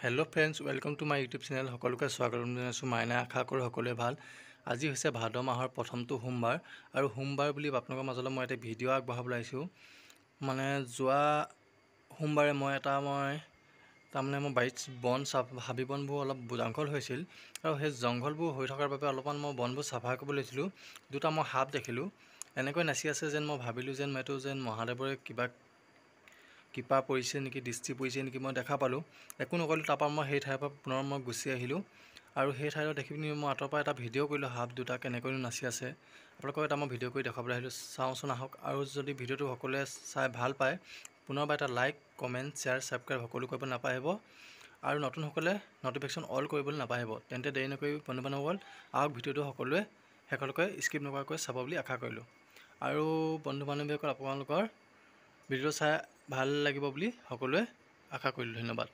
Hello' friends, welcome to my YouTube channel. সকলোকে স্বাগতম জনাইছোঁ। মাইনা আশা কৰোঁ সকলোৱে ভাল। আজি হৈছে ভাদ মাহৰ প্ৰথমটো সোমবাৰ, আৰু সোমবাৰ বুলি আপোনালোকৰ মাজলৈ মই এটা ভিডিঅ' আগবঢ়াবলৈ আহিছোঁ। মানে যোৱা সোমবাৰে মই তাৰমানে মোৰ বাৰীত হাবি বনবোৰ অলপ জংঘল হৈছিল, আৰু সেই জংঘলবোৰ হৈ থকাৰ বাবে অলপমান মই বনবোৰ চাফা কৰিব লৈছিলোঁ। দুটা মই সাপ দেখিলোঁ। এনেকৈ নাচি আছে যেন মই ভাবিলোঁ যেন এইটো যেন মহাদেৱৰে কিবা পৰিছে নেকি, দৃষ্টি পৰিছে নেকি, মই দেখা পালোঁ। একো নকৰিলোঁ। তাৰপৰা মই সেই ঠাইৰ পৰা পুনৰ মই গুচি আহিলোঁ, আৰু সেই ঠাইত দেখি পিনি মই আঁতৰৰ পৰা এটা ভিডিঅ' কৰিলোঁ। সাপ দুটা কেনেকৈ নাচি আছে আপোনালোকক এটা মই ভিডিঅ' কৰি দেখাবলৈ আহিলোঁ। চাওঁচোন আহক। আৰু যদি ভিডিঅ'টো সকলোৱে চাই ভাল পায়, পুনৰবাৰ এটা লাইক, কমেণ্ট, শ্বেয়াৰ, ছাবস্ক্ৰাইব সকলো কৰিব নাপাহৰিব, আৰু নতুনসকলে নটিফিকেশ্যন অল কৰিবলৈ নাপাহৰিব। তেন্তে দেৰি নকৰি বন্ধু বান্ধৱসকল আহক, ভিডিঅ'টো সকলোৱে শেষলৈকে স্কিপ নকৰাকৈ চাব বুলি আশা কৰিলোঁ। আৰু বন্ধু বান্ধৱীসকল আপোনালোকৰ ভিডিঅ'টো চাই ভাল লাগিব বুলি সকলোৱে আশা কৰিলোঁ। ধন্যবাদ।